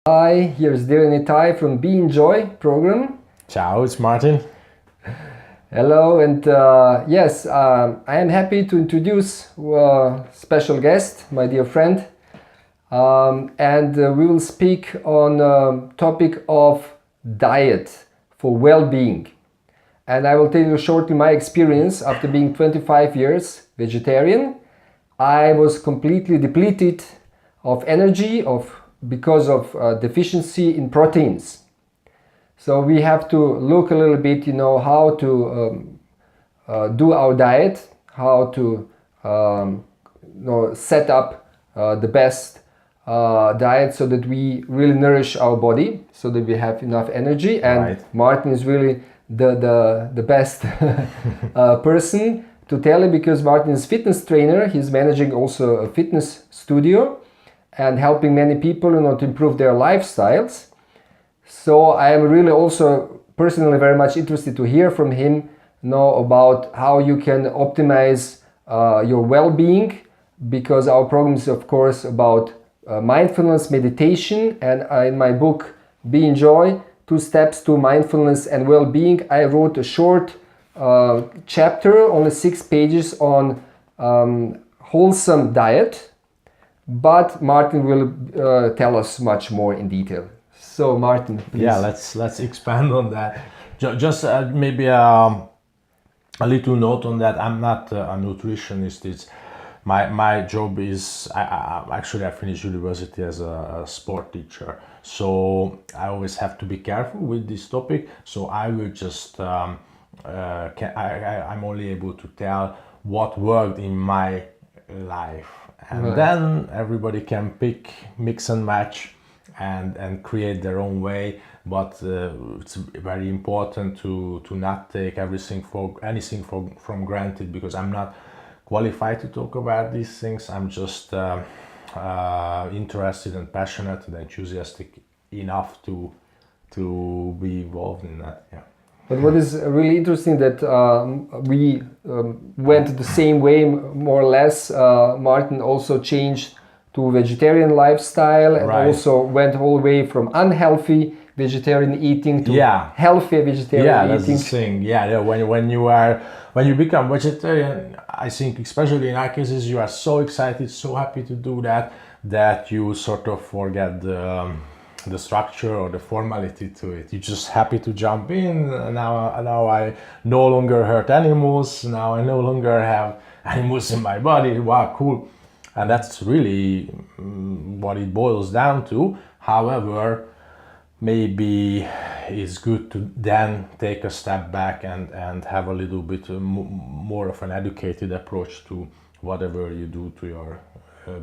Hi, here's Darren Itai from Be Enjoy program. Ciao, it's Martin. Hello, and I am happy to introduce a special guest, my dear friend, we will speak on topic of diet for well-being. And I will tell you shortly my experience after being 25 years vegetarian. I was completely depleted of energy because of deficiency in proteins. So we have to look a little bit, how to do our diet, how to set up the best diet so that we really nourish our body, so that we have enough energy. And Right. Martin is really the best person to tell you, because Martin is fitness trainer. He's managing also a fitness studio and helping many people to improve their lifestyles. So I am really also personally very much interested to hear from him about how you can optimize your well-being, because our program is of course about mindfulness meditation, and in my book Be Enjoy, 2 Steps to Mindfulness and Well-being, I wrote a short chapter, only 6 pages, on wholesome diet. But Martin will tell us much more in detail. So Martin, please. Yeah, let's expand on that. Just maybe a little note on that. I'm not a nutritionist. It's my job is I finished university as a sport teacher, so I always have to be careful with this topic. So I will just I'm only able to tell what worked in my life. And Right. then everybody can pick, mix and match, and create their own way. But it's very important to not take anything from granted, because I'm not qualified to talk about these things. I'm just interested and passionate and enthusiastic enough to be involved in that. Yeah. But what is really interesting that we went the same way, more or less. Martin also changed to vegetarian lifestyle, and Right. also went all the way from unhealthy vegetarian eating to Yeah. healthy vegetarian Yeah, that's eating. the thing. Yeah, when you become vegetarian, I think especially in our cases, you are so excited, so happy to do that you sort of forget the structure or the formality to it. You're just happy to jump in. Now I no longer hurt animals. Now I no longer have animals in my body. Wow, cool. And that's really what it boils down to. However, maybe it's good to then take a step back and have a little bit more of an educated approach to whatever you do to your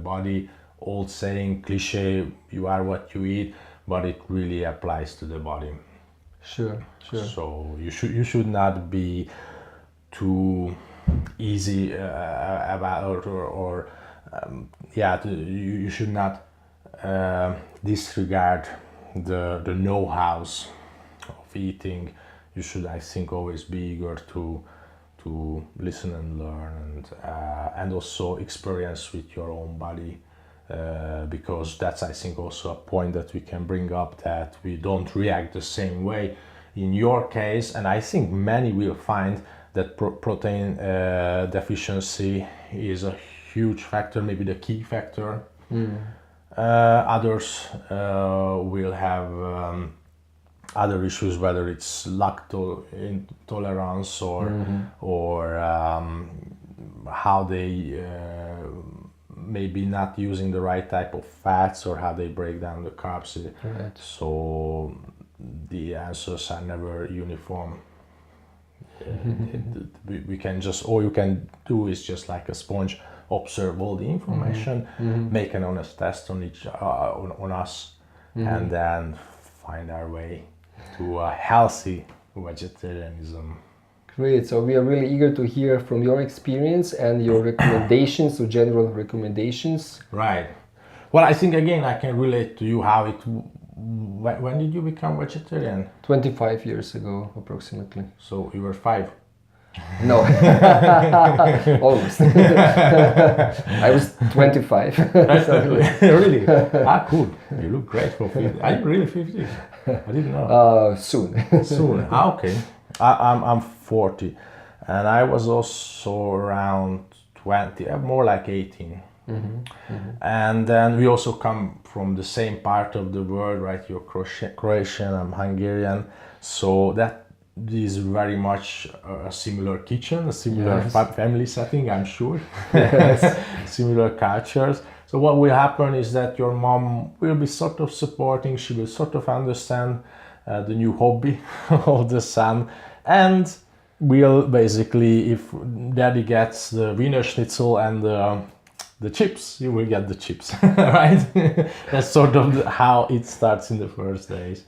body. Old saying, cliche, you are what you eat, but it really applies to the body. Sure. So you should not be too easy about you should not disregard the know-hows of eating. You should, I think, always be eager to listen and learn, and also experience with your own body, because that's, I think, also a point that we can bring up, that we don't react the same way. In your case, and I think many will find that protein deficiency is a huge factor, maybe the key factor. Others will have other issues, whether it's lactose intolerance or how they maybe not using the right type of fats, or how they break down the carbs. Right. So the answers are never uniform. We can just, all you can do is just like a sponge, observe all the information, make an honest test on on us, and then find our way to a healthy vegetarianism. Great. So we are really eager to hear from your experience and your recommendations, so general recommendations. Right. Well, I think again I can relate to you how it. When did you become vegetarian? 25 years ago, approximately. So you were 5. No, almost. I was 25. Really? Ah, cool. You look great for 50. Are you really 50? I didn't know. Soon. Soon. Okay. I'm 40, and I was also around 20, more like 18. And then we also come from the same part of the world, right? You're Croatian, I'm Hungarian, so that is very much a similar kitchen, a similar Yes. family setting, I'm sure. Similar cultures. So what will happen is that your mom will be sort of supporting, she will sort of understand the new hobby of the son, and will basically, if daddy gets the Wiener Schnitzel and the chips, you will get the chips, right? That's sort of how it starts in the first days.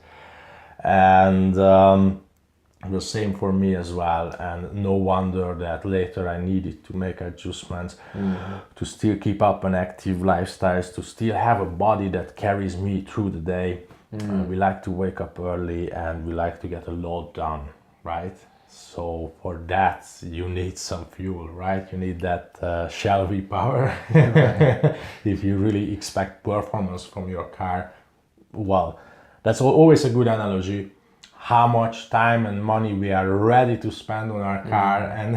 And the same for me as well, and no wonder that later I needed to make adjustments to still keep up an active lifestyle, to still have a body that carries me through the day. We like to wake up early and we like to get a lot done, right? So for that you need some fuel, right? You need that Shell V power. If you really expect performance from your car, well, that's always a good analogy. How much time and money we are ready to spend on our car, and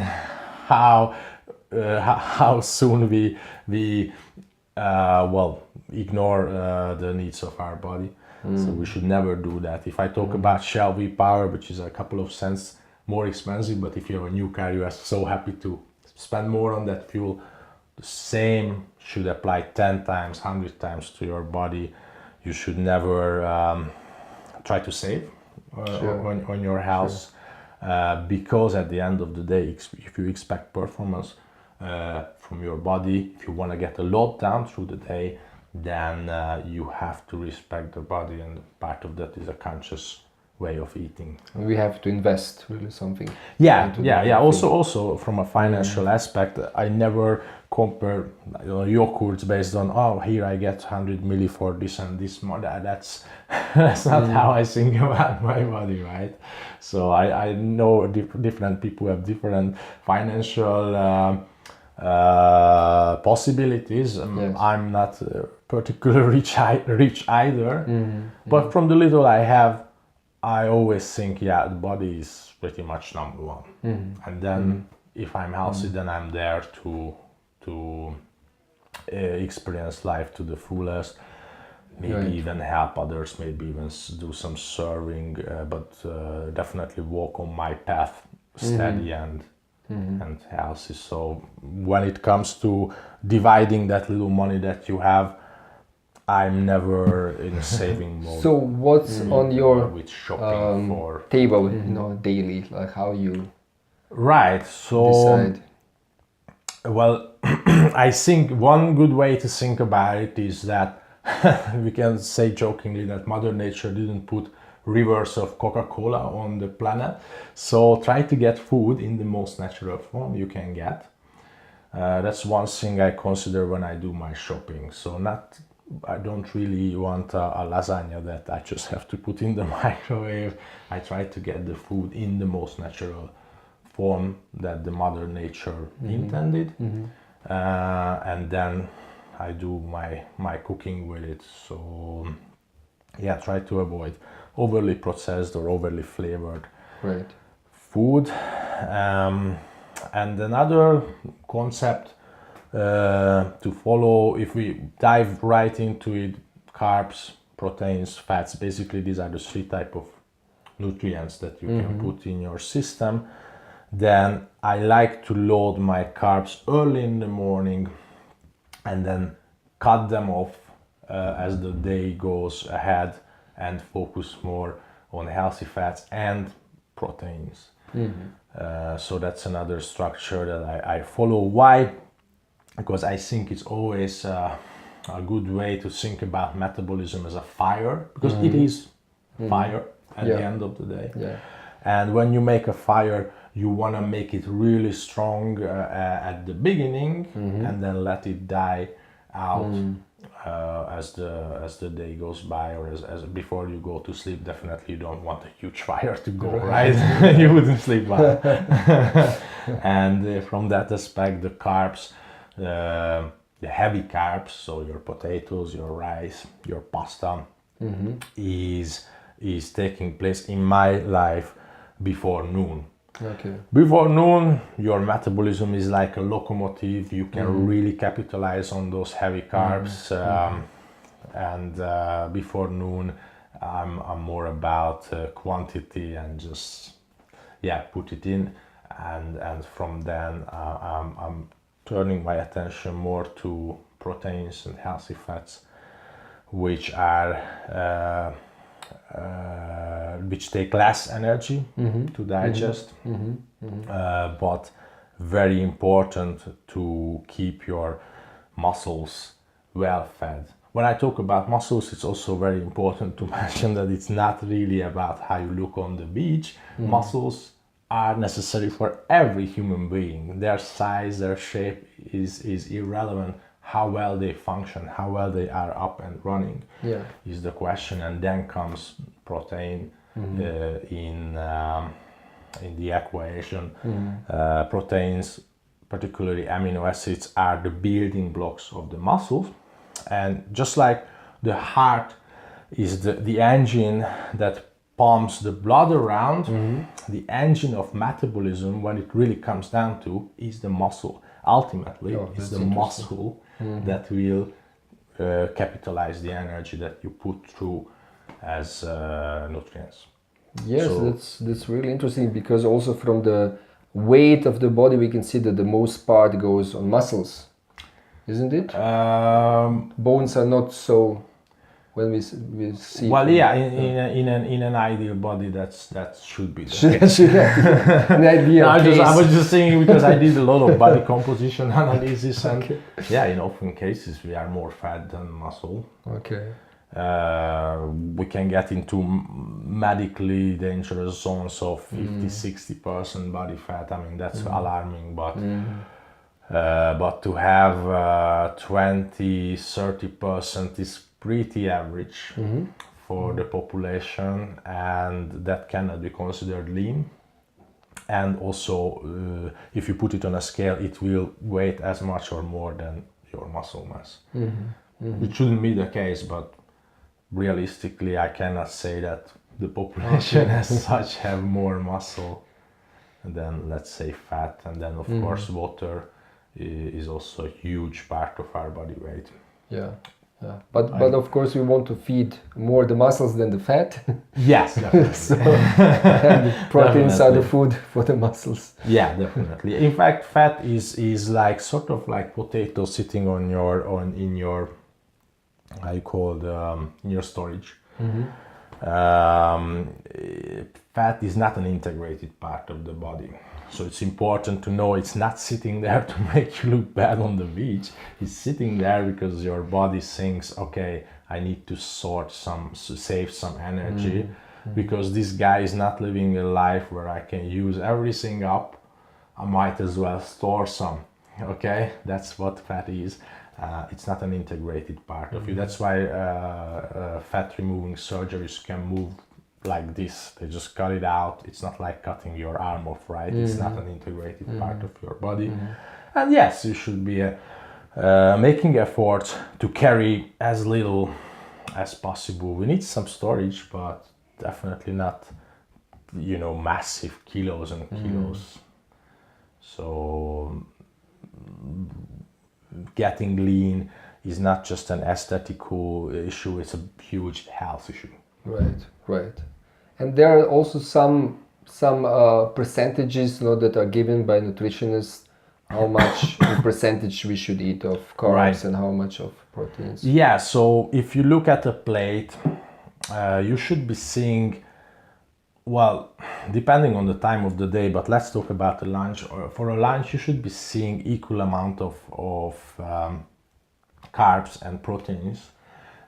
how soon we ignore the needs of our body. So we should never do that. If I talk about Shell V Power, which is a couple of cents more expensive, but if you have a new car, you are so happy to spend more on that fuel. The same should apply 10 times, 100 times to your body. You should never try to save on your house, because at the end of the day, if you expect performance from your body, if you want to get a lot done through the day, then you have to respect the body, and part of that is a conscious way of eating. We have to invest really something. Yeah. Also from a financial aspect, I never compare yogurts based on, oh, here I get 100 milli for this and this more. That's not how I think about my body, right? So I know different people have different financial possibilities. Yes. I'm not particularly rich either, but from the little I have, I always think, the body is pretty much number one. And then if I'm healthy, then I'm there to experience life to the fullest, maybe even help others, maybe even do some serving, but definitely walk on my path steady and healthy. So when it comes to dividing that little money that you have, I'm never in a saving mode. So what's on your with shopping for table, daily, like how you right? So decide? well, I think one good way to think about it is that we can say jokingly that Mother Nature didn't put rivers of Coca-Cola on the planet, so try to get food in the most natural form you can get. That's one thing I consider when I do my shopping. So I don't really want a lasagna that I just have to put in the microwave. I try to get the food in the most natural form that the Mother Nature intended, and then I do my cooking with it. So try to avoid overly processed or overly flavored food. And another concept to follow, if we dive right into it, carbs, proteins, fats, basically these are the three types of nutrients that you can put in your system. Then I like to load my carbs early in the morning and then cut them off as the day goes ahead, and focus more on healthy fats and proteins. So that's another structure that I follow. Why? Because I think it's always a good way to think about metabolism as a fire, because it is fire at the end of the day. And when you make a fire, you want to make it really strong at the beginning, and then let it die out as the day goes by, or as before you go to sleep. Definitely you don't want a huge fire to go, right? You wouldn't sleep well. And from that aspect, the carbs, the heavy carbs, so your potatoes, your rice, your pasta, is taking place in my life before noon. Okay. Before noon, your metabolism is like a locomotive. You can really capitalize on those heavy carbs. And before noon, I'm more about quantity and just put it in. And from then, I'm turning my attention more to proteins and healthy fats, which are which take less energy to digest, but very important to keep your muscles well fed. When I talk about muscles, it's also very important to mention that it's not really about how you look on the beach. Muscles are necessary for every human being. Their size, their shape is irrelevant. How well they function, how well they are up and running is the question, and then comes protein in the equation. Proteins, particularly amino acids, are the building blocks of the muscles, and just like the heart is the engine that pumps the blood around, the engine of metabolism, when it really comes down to, is the muscle. Ultimately, it's the muscle that will capitalize the energy that you put through as nutrients. Yes, so, that's really interesting, because also from the weight of the body we can see that the most part goes on muscles, isn't it? Bones are not so. When we see. Well, in an ideal body, that should be the case. An ideal I was just saying, because I did a lot of body composition analysis, and in often cases we are more fat than muscle. Okay. We can get into medically dangerous zones of 50-60% body fat. I mean, that's alarming, but to have 20-30% is pretty average for the population, and that cannot be considered lean. And also, if you put it on a scale, it will weigh as much or more than your muscle mass. It shouldn't be the case, but realistically, I cannot say that the population as such have more muscle than, let's say, fat. And then, of course, water is also a huge part of our body weight. Yeah. But of course we want to feed more the muscles than the fat. Yes, definitely. So, and the proteins are the food for the muscles. Yeah, definitely. In fact, fat is like sort of like potato sitting in your how you call it, in your storage. Fat is not an integrated part of the body. So it's important to know it's not sitting there to make you look bad on the beach. It's sitting there because your body thinks, okay, I need to save some energy, because this guy is not living a life where I can use everything up. I might as well store some. Okay, that's what fat is. It's not an integrated part of you. That's why fat removing surgeries can move like this. They just cut it out. It's not like cutting your arm off, right? It's not an integrated part of your body. And yes, you should be making efforts to carry as little as possible. We need some storage, but definitely not, massive kilos and kilos. So getting lean is not just an aesthetical issue, it's a huge health issue. Right. And there are also some percentages that are given by nutritionists, how much in percentage we should eat of carbs and how much of proteins. Yeah, so if you look at a plate, you should be seeing, well, depending on the time of the day, but let's talk about the lunch. For a lunch, you should be seeing equal amount of carbs and proteins,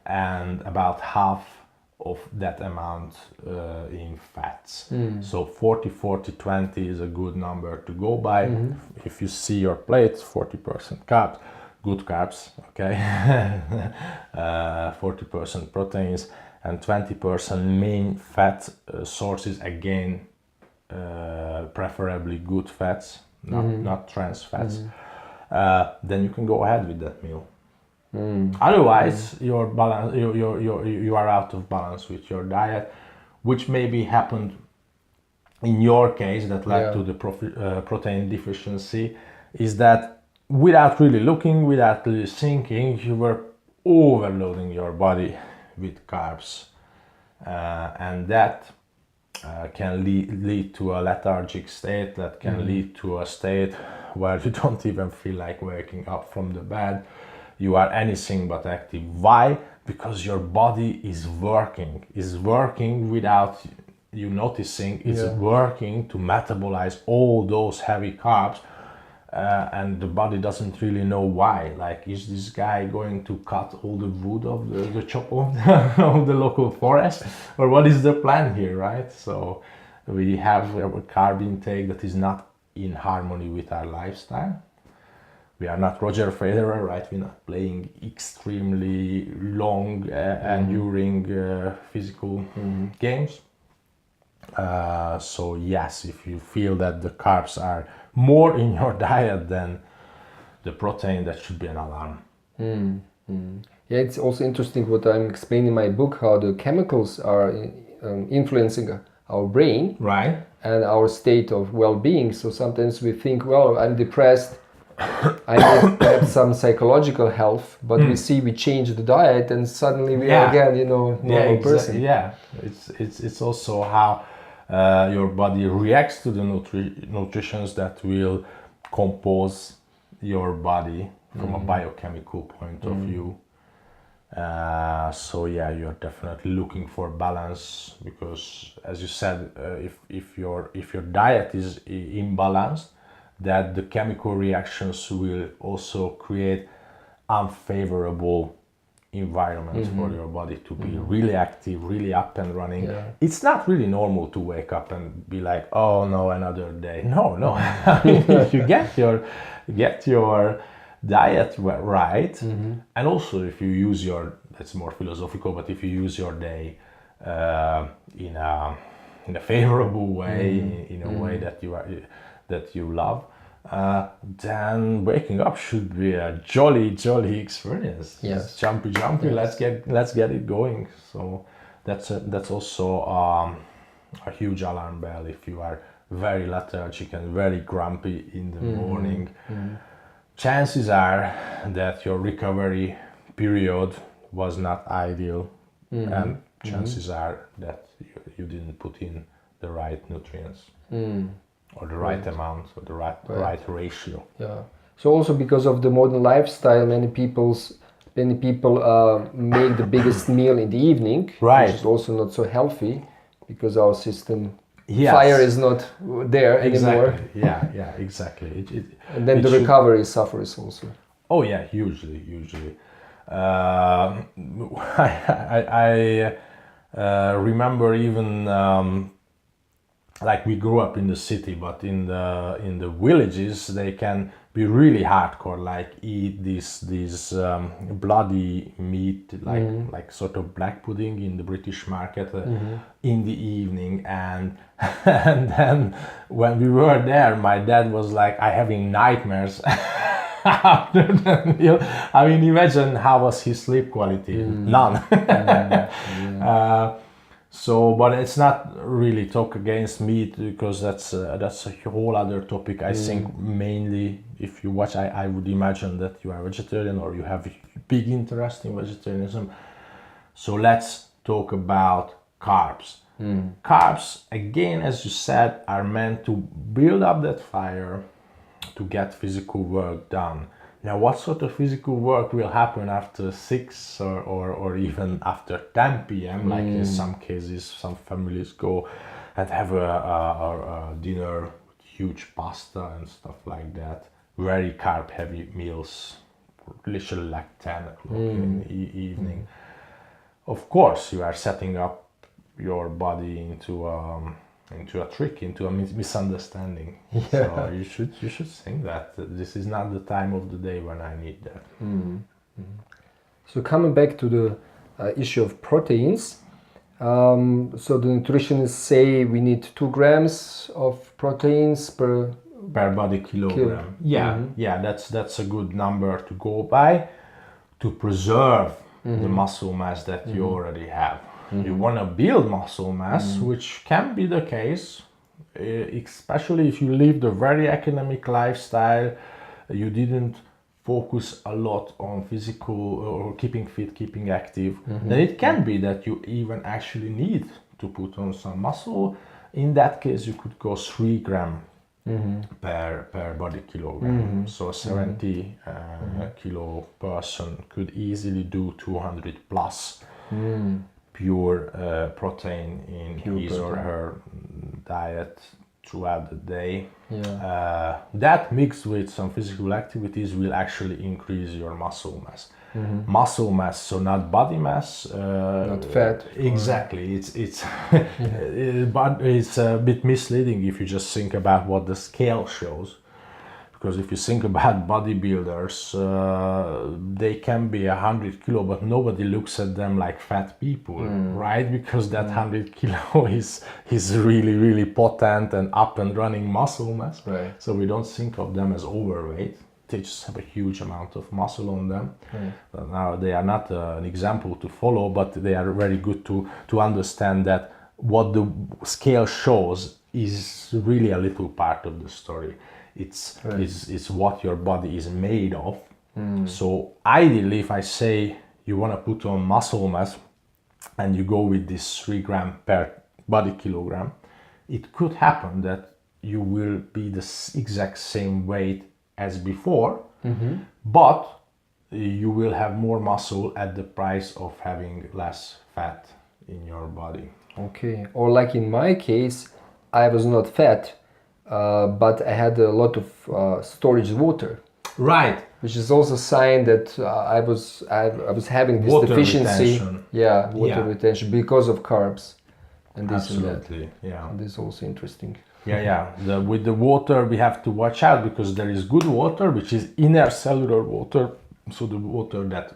and about half of that amount in fats. So 40-40-20 is a good number to go by. If you see your plate, 40% carbs, good carbs, okay, 40% proteins and 20% main fat sources, again, preferably good fats, not trans fats, then you can go ahead with that meal. Otherwise, your balance, you are out of balance with your diet, which maybe happened in your case that led to the protein deficiency, is that without really looking, without really thinking, you were overloading your body with carbs, and that can lead to a lethargic state, that can lead to a state where you don't even feel like waking up from the bed. You are anything but active. Why? Because your body is working without you noticing. It's working to metabolize all those heavy carbs, and the body doesn't really know why. Like, is this guy going to cut all the wood of the chopper of the local forest, or what is the plan here, right? So we have a carb intake that is not in harmony with our lifestyle. We are not Roger Federer, right? We're not playing extremely long, enduring physical games. So yes, if you feel that the carbs are more in your diet than the protein, that should be an alarm. Yeah, it's also interesting what I'm explaining in my book, how the chemicals are influencing our brain, right, and our state of well-being. So sometimes we think, well, I'm depressed, I have some psychological health, but we see we change the diet and suddenly we are again, normal person. Yeah, it's also how your body reacts to the nutritions that will compose your body from a biochemical point of view. So yeah, you're definitely looking for balance, because as you said, if your diet is imbalanced, that the chemical reactions will also create unfavorable environment for your body to be really active, really up and running. It's not really normal to wake up and be like, oh no, another day. No. I mean, if you get your diet right, and also if you use that's more philosophical, but if you use your day in a favorable way, in a way that you love, then waking up should be a jolly experience. Yes. Jumpy. Yes. Let's get it going. So that's also a huge alarm bell if you are very lethargic and very grumpy in the morning. Chances are that your recovery period was not ideal, and chances are that you didn't put in the right nutrients. Or the right amount, or the right ratio. Yeah. So also because of the modern lifestyle, many people make the biggest meal in the evening, right, which is also not so healthy, because our system fire is not there anymore. Yeah, exactly. And then the recovery suffers also. Oh yeah, hugely. I remember even. Like, we grew up in the city, but in the villages they can be really hardcore, like eat this bloody meat, like sort of black pudding in the British market in the evening, and then when we were there, my dad was like, I'm having nightmares after the meal. I mean, imagine how was his sleep quality? None. So, but it's not really talk against meat, because that's a whole other topic. I think mainly if you watch, I would imagine that you are vegetarian or you have a big interest in vegetarianism. So let's talk about carbs. Carbs, again, as you said, are meant to build up that fire, to get physical work done. Now, what sort of physical work will happen after 6 or even after 10 p.m.? Like in some cases, some families go and have a dinner with huge pasta and stuff like that. Very carb-heavy meals, literally like 10 o'clock in the evening. Of course, you are setting up your body into into a trick, into a misunderstanding. So you should think that this is not the time of the day when I need that. So coming back to the issue of proteins, so the nutritionists say we need 2 grams of proteins per body kilogram. Yeah, that's a good number to go by to preserve the muscle mass that you already have. You want to build muscle mass, which can be the case, especially if you lived a very economic lifestyle. You didn't focus a lot on physical or keeping fit, keeping active. Then it can be that you even actually need to put on some muscle. In that case, you could go 3 grams per body kilogram. So a 70 kilo person could easily do 200 plus pure protein in his or her diet throughout the day. That mixed with some physical activities will actually increase your muscle mass. Muscle mass, so not body mass, not fat. Exactly. It's but it's a bit misleading if you just think about what the scale shows. Because if you think about bodybuilders, they can be 100 kilo, but nobody looks at them like fat people, right? Because that 100 kilo is really, really potent and up and running muscle mass. Right. So we don't think of them as overweight. They just have a huge amount of muscle on them. Now they are not an example to follow, but they are very good to understand that what the scale shows is really a little part of the story. It's what your body is made of. So ideally, if I say you want to put on muscle mass and you go with this 3 grams per body kilogram, it could happen that you will be the exact same weight as before, but you will have more muscle at the price of having less fat in your body. Okay, or like in my case, I was not fat, but I had a lot of storage water. Right. Which is also a sign that I was having this Water deficiency. retention. Water retention because of carbs and this Absolutely. and that. Yeah. This is also interesting. With the water, we have to watch out because there is good water, which is inner cellular water, so the water that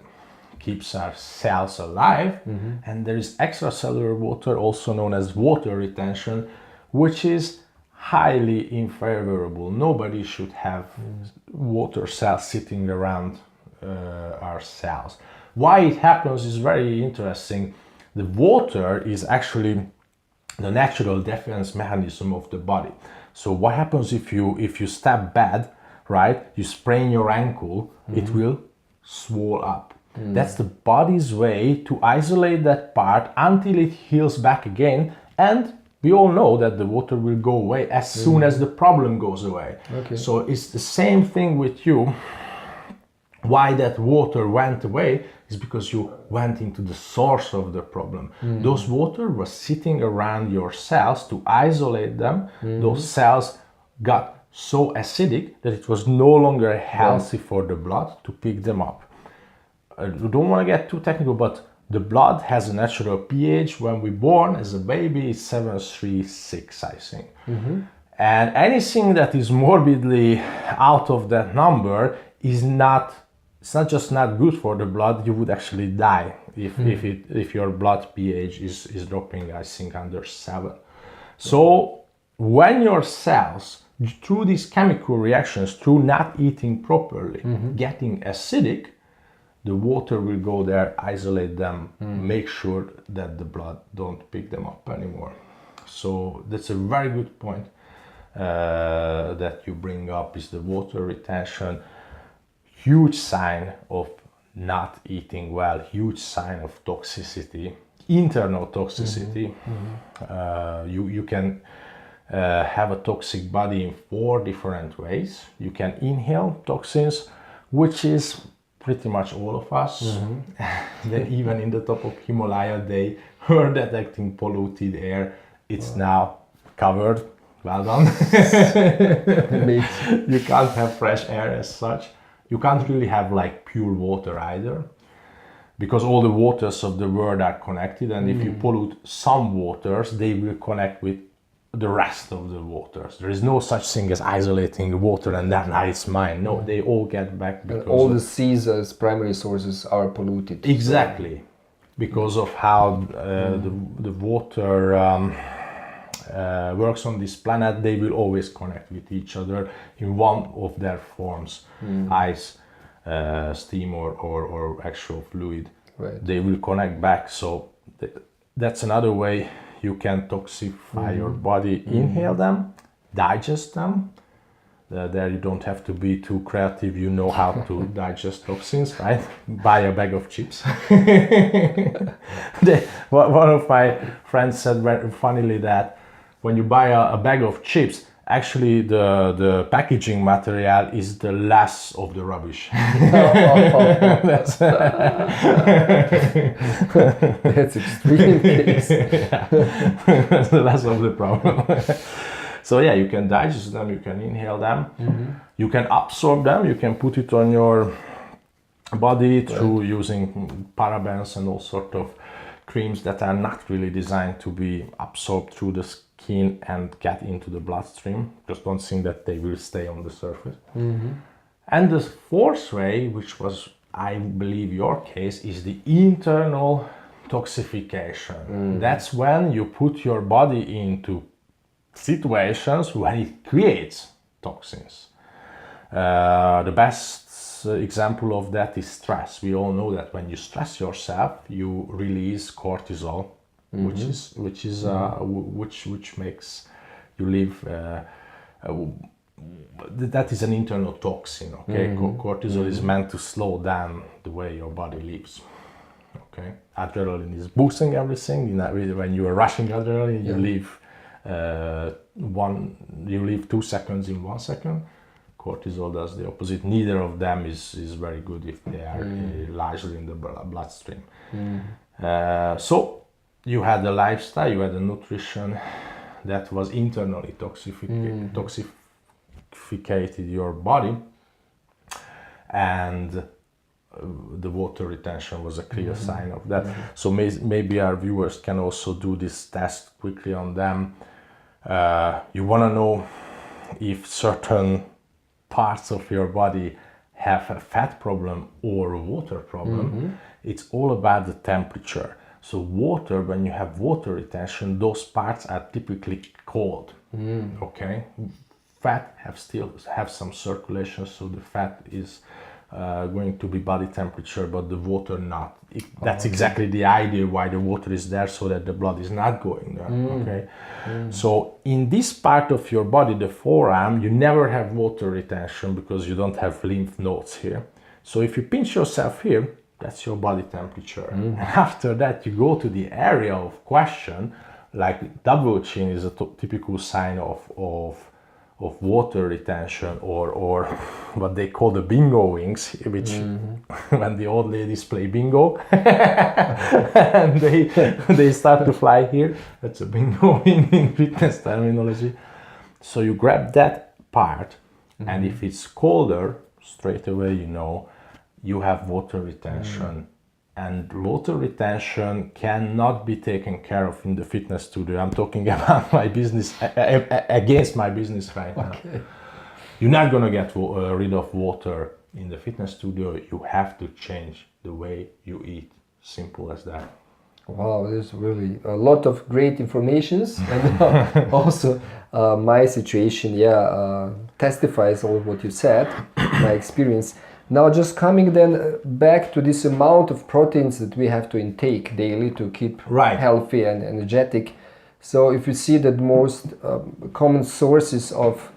keeps our cells alive, and there is extracellular water, also known as water retention, which is highly unfavorable. Nobody should have water cells sitting around our cells. Why it happens is very interesting. The water is actually the natural defense mechanism of the body. So what happens if you step bad, right? You sprain your ankle, it will swell up. That's the body's way to isolate that part until it heals back again, and we all know that the water will go away as soon as the problem goes away. Okay. So it's the same thing with you. Why that water went away is because you went into the source of the problem. Those water was sitting around your cells to isolate them. Those cells got so acidic that it was no longer healthy for the blood to pick them up. I don't want to get too technical, but the blood has a natural pH when we're born as a baby, it's 7.36, I think. And anything that is morbidly out of that number is not, it's not just not good for the blood, you would actually die if your blood pH is dropping, I think, under 7. So when your cells, through these chemical reactions, through not eating properly, getting acidic, the water will go there, isolate them, make sure that the blood don't pick them up anymore. So that's a very good point that you bring up, is the water retention. Huge sign of not eating well, huge sign of toxicity, internal toxicity. You can have a toxic body in 4 different ways. You can inhale toxins, which is pretty much all of us. Even in the top of Himalaya, they were detecting polluted air. It's now covered. Well done. You can't have fresh air as such. You can't really have like pure water either, because all the waters of the world are connected, and if you pollute some waters, they will connect with the rest of the waters. There is no such thing as isolating the water and then it's mine. No, they all get back because all the seas as primary sources are polluted. exactly because of how the water works on this planet. They will always connect with each other in one of their forms, ice, steam, or actual fluid. Right. They will connect back. So that's another way you can toxify your body. Inhale them, digest them. There you don't have to be too creative. You know how to digest toxins, right? Buy a bag of chips. One of my friends said very funnily that when you buy a bag of chips, actually the packaging material is the less of the rubbish. That's extreme case. That's the less of the problem. So yeah, you can digest them, you can inhale them, you can absorb them, you can put it on your body through using parabens and all sort of creams that are not really designed to be absorbed through the skin and get into the bloodstream. Just don't think that they will stay on the surface. And the fourth way, which was, I believe, your case, is the internal toxification. That's when you put your body into situations where it creates toxins. The best example of that is stress. We all know that when you stress yourself, you release cortisol, which makes you live. That is an internal toxin. Okay, cortisol is meant to slow down the way your body lives. Okay, adrenaline is boosting everything. When you are rushing adrenaline, you live. You live 2 seconds in 1 second. Cortisol does the opposite. Neither of them is very good if they are largely in the bloodstream. So you had a lifestyle, you had a nutrition that was internally toxificated your body, and the water retention was a clear sign of that. So maybe our viewers can also do this test quickly on them. You want to know if certain parts of your body have a fat problem or a water problem. It's all about the temperature. So water, when you have water retention, those parts are typically cold. Okay, fat still have some circulation, so the fat is going to be body temperature, but the water not. That's exactly the idea why the water is there, so that the blood is not going there. Okay, so in this part of your body, the forearm, you never have water retention because you don't have lymph nodes here. So if you pinch yourself here, that's your body temperature. And after that, you go to the area of question, like double chin is a typical sign of water retention, or what they call the bingo wings, which when the old ladies play bingo and they start to fly here, that's a bingo wing in fitness terminology. So you grab that part, and if it's colder, straight away you know you have water retention. And water retention cannot be taken care of in the fitness studio. I'm talking about my business, against my business right now. Okay. You're not going to get rid of water in the fitness studio. You have to change the way you eat. Simple as that. Wow, there's really a lot of great informations, and also my situation, testifies all what you said, my experience. Now, just coming then back to this amount of proteins that we have to intake daily to keep healthy and energetic. So if you see that most common sources of,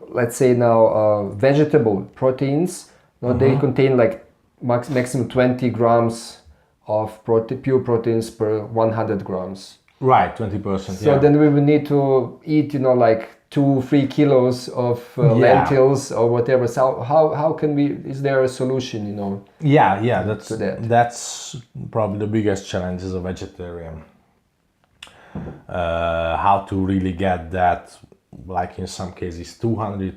let's say now, vegetable proteins, they contain like maximum 20 grams of pure proteins per 100 grams. Right, 20%. So then we will need to eat, like 2-3 kilos of lentils or whatever. So how can we? Is there a solution? That's probably the biggest challenge as a vegetarian. How to really get that, like in some cases, 200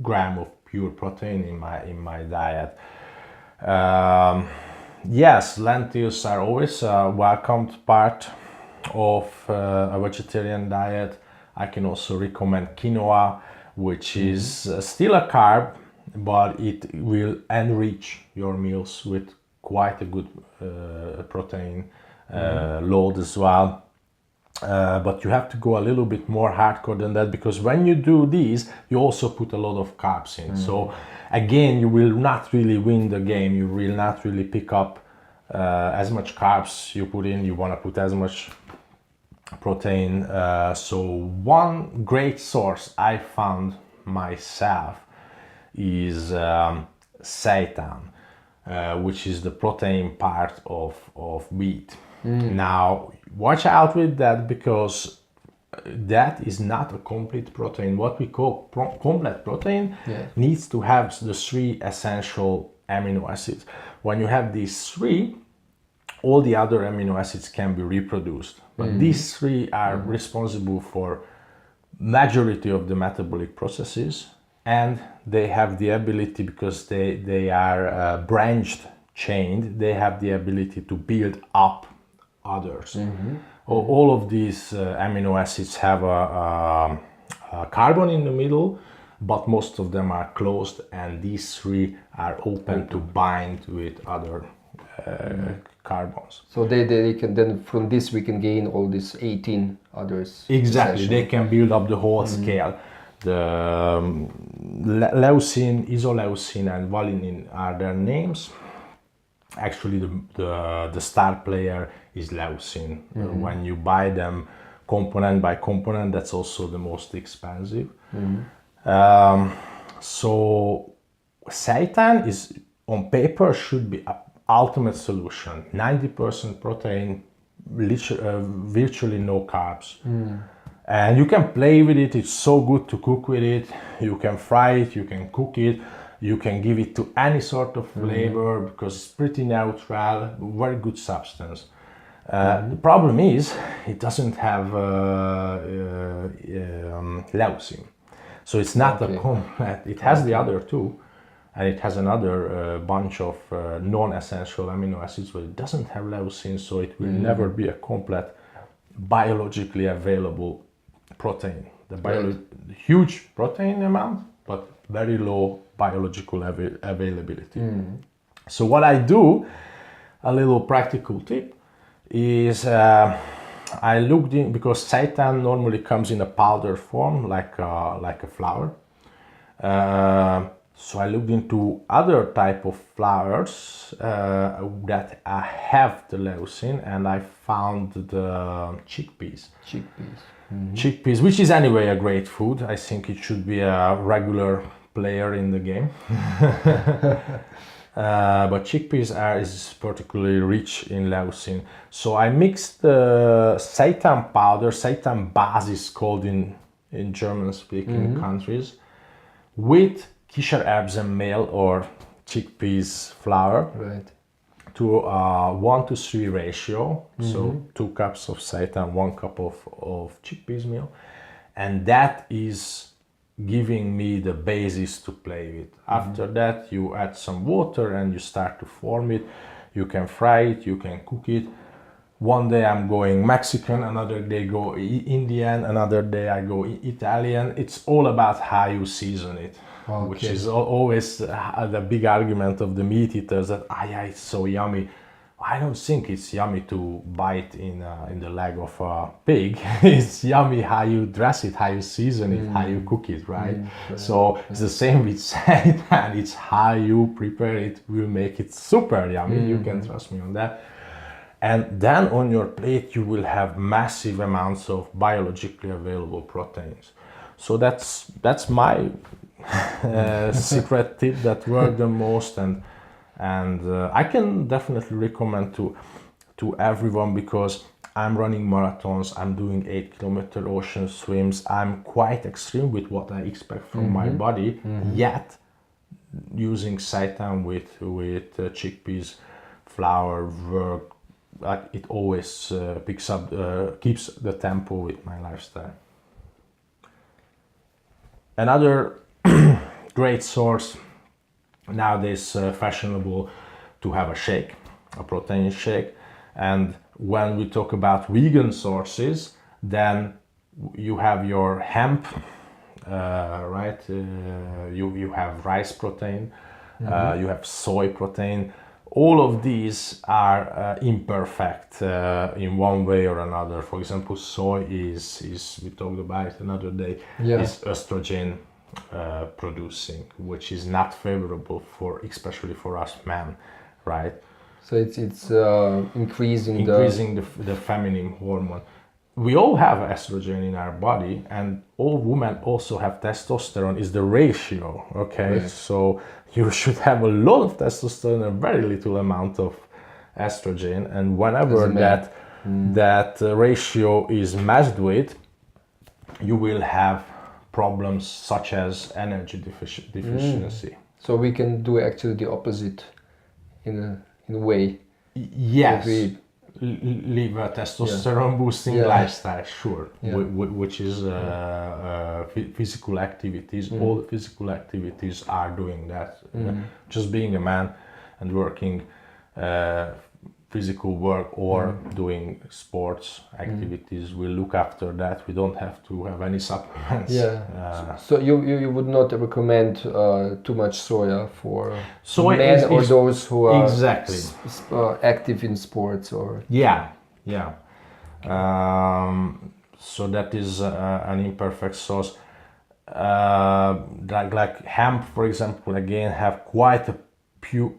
gram of pure protein in my diet. Yes, lentils are always a welcomed part of a vegetarian diet. I can also recommend quinoa, which is still a carb, but it will enrich your meals with quite a good protein load as well. But you have to go a little bit more hardcore than that, because when you do these, you also put a lot of carbs in. So again, you will not really win the game. You will not really pick up as much carbs you put in. You want to put as much protein. So one great source I found myself is seitan, which is the protein part of wheat. Now, watch out with that, because that is not a complete protein. What we call complete protein needs to have the 3 essential amino acids. When you have these 3, all the other amino acids can be reproduced. But these 3 are responsible for majority of the metabolic processes, and they have the ability, because they are branched chained, they have the ability to build up others. All of these amino acids have a carbon in the middle, but most of them are closed, and these 3 are open to bind with other carbons. So they can then, from this we can gain all these 18 others. Exactly, they can build up the whole scale. The leucine, isoleucine, and valine are their names. Actually, the star player is leucine. When you buy them component by component, that's also the most expensive. So seitan is, on paper, should be an ultimate solution. 90% protein, virtually no carbs. And you can play with it. It's so good to cook with it. You can fry it, you can cook it, you can give it to any sort of flavor, because it's pretty neutral, very good substance. The problem is it doesn't have leucine, so it's not a complete. It has the other 2, and it has another bunch of non-essential amino acids, but it doesn't have leucine, so it will never be a complete biologically available protein. The huge protein amount, but very low biological availability. So what I do, a little practical tip, is I looked in, because seitan normally comes in a powder form, like a flour. So I looked into other type of flours that have the leucine, and I found the chickpeas. Chickpeas, which is anyway a great food. I think it should be a regular player in the game. But chickpeas is particularly rich in leucine. So I mixed the seitan powder, seitan basis called in German-speaking countries, with Kichererbsenmehl or chickpeas flour, to 1-to-3 ratio. So 2 cups of seitan, 1 cup of chickpeas meal, and that is giving me the basis to play with. After that, you add some water and you start to form it. You can fry it, you can cook it. One day I'm going Mexican, another day go Indian, another day I go Italian. It's all about how you season it, which is always the big argument of the meat eaters, that it's so yummy. I don't think it's yummy to bite in the leg of a pig. It's yummy how you dress it, how you season it, how you cook it, right? So it's the same with seitan. It's how you prepare it will make it super yummy. You can trust me on that. And then on your plate you will have massive amounts of biologically available proteins. So that's my secret tip that worked the most, and I can definitely recommend to everyone, because I'm running marathons, I'm doing 8-kilometer ocean swims, I'm quite extreme with what I expect from my body, yet using seitan with chickpeas flour work, like it always keeps the tempo with my lifestyle. Another great source nowadays, fashionable to have a shake, a protein shake. And when we talk about vegan sources, then you have your hemp, right? You have rice protein, you have soy protein. All of these are imperfect in one way or another. For example, soy is we talked about it another day, is estrogen producing, which is not favorable for, especially for us men, right? So it's increasing the feminine hormone. We all have estrogen in our body, and all women also have testosterone. Is the ratio, okay? Right. So you should have a lot of testosterone and a very little amount of estrogen, and whenever that ratio is messed with, you will have problems such as energy deficiency. So we can do actually the opposite in a way. Yes. That we Live a testosterone boosting lifestyle, sure, which is physical activities. All the physical activities are doing that. Just being a man and working physical work or doing sports activities will look after that. We don't have to have any supplements. So you would not recommend too much soya for soy men or those who are exactly active in sports or so that is an imperfect source. Like hemp, for example, again have quite a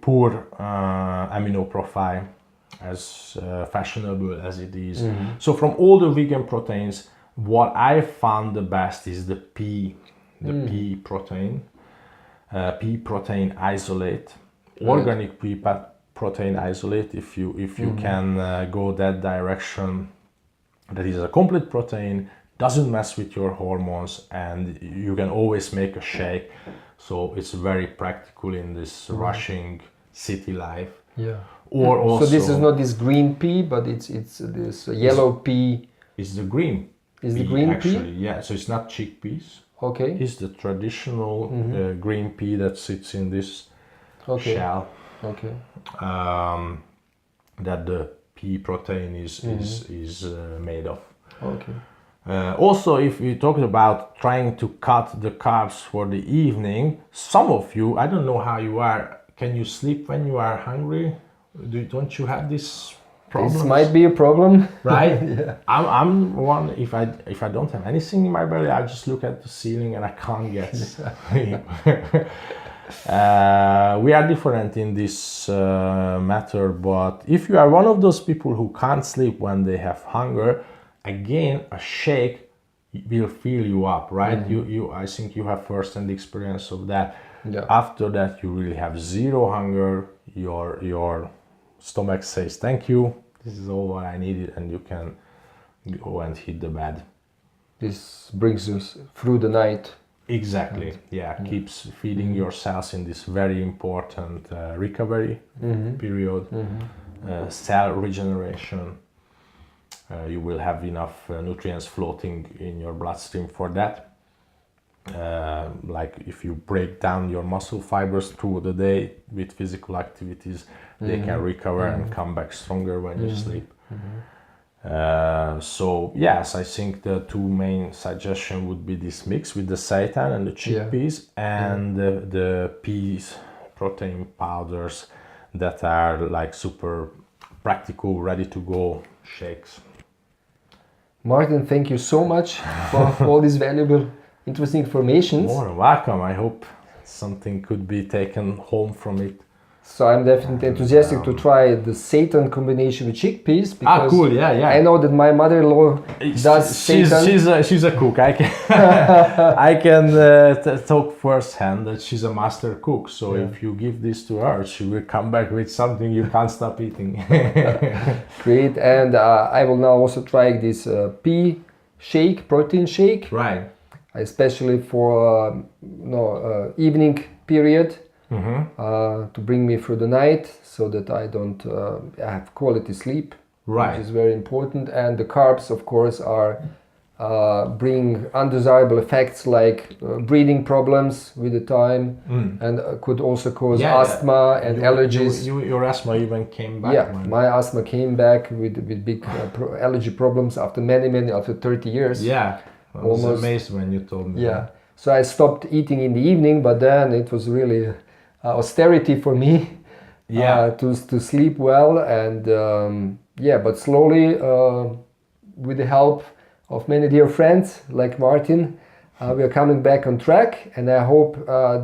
poor amino profile, as fashionable as it is. So from all the vegan proteins, what I found the best is the pea protein, pea protein isolate, organic pea protein isolate. If you can go that direction, that is a complete protein, doesn't mess with your hormones, and you can always make a shake. So it's very practical in this rushing city life. Or also, so this is not this green pea, but it's this yellow pea. It's the green. Is the green actually, pea? yeah. So it's not chickpeas. Okay. It's the traditional green pea that sits in this shell. Okay. That the pea protein is made of. Okay. Also, if we talked about trying to cut the carbs for the evening, some of you, I don't know how you are. Can you sleep when you are hungry? Don't you have this problem? This might be a problem, right? I'm one. If I don't have anything in my belly, I just look at the ceiling and I can't get sleep. We are different in this matter, but if you are one of those people who can't sleep when they have hunger, again, a shake will fill you up, right? I think you have first-hand experience of that. After that, you really have zero hunger. Your stomach says thank you. This is all what I needed, and you can go and hit the bed. This brings us through the night. Exactly. Keeps feeding your cells in this very important recovery period, cell regeneration. You will have enough nutrients floating in your bloodstream for that. Like if you break down your muscle fibers through the day with physical activities, they can recover and come back stronger when you sleep. So yes, I think the two main suggestions would be this mix with the seitan and the chickpeas and the peas protein powders that are like super practical, ready to go shakes. Martin, thank you so much for all these valuable, interesting information. More than welcome. I hope something could be taken home from it. So I'm definitely enthusiastic to try the seitan combination with chickpeas. Because cool, yeah. I know that my mother-in-law does seitan. She's a cook. I can I can talk firsthand that she's a master cook. So if you give this to her, she will come back with something you can't stop eating. Great, and I will now also try this pea shake, protein shake. Right. Especially for evening period. To bring me through the night so that I don't have quality sleep, right, which is very important. And the carbs, of course, are bring undesirable effects like breathing problems with the time, and could also cause asthma and allergies. Your asthma even came back. Yeah, my asthma came back with big allergy problems after after 30 years. Yeah, I was Almost. amazed when you told me. Yeah, so I stopped eating in the evening, but then it was really austerity for me. Yeah. To sleep well, and but slowly, with the help of many dear friends like Martin, we are coming back on track, and I hope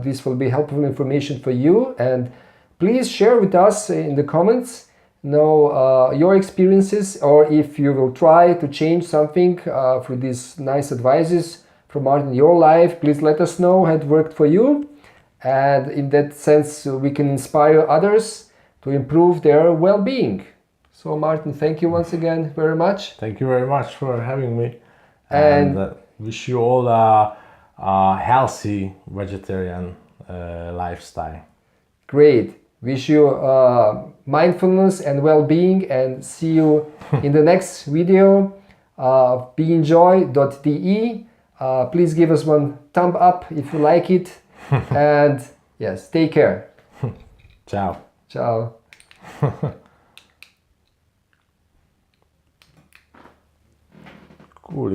this will be helpful information for you. And please share with us in the comments your experiences, or if you will try to change something through these nice advices from Martin in your life. Please let us know how it worked for you, and in that sense we can inspire others to improve their well-being. So Martin, thank you once again very much. Thank you very much for having me, And wish you all a healthy vegetarian lifestyle. Great. Wish you mindfulness and well-being, and see you in the next video. Beenjoy.de. Please give us one thumb up if you like it. And yes, take care. Ciao. Ciao. Cool.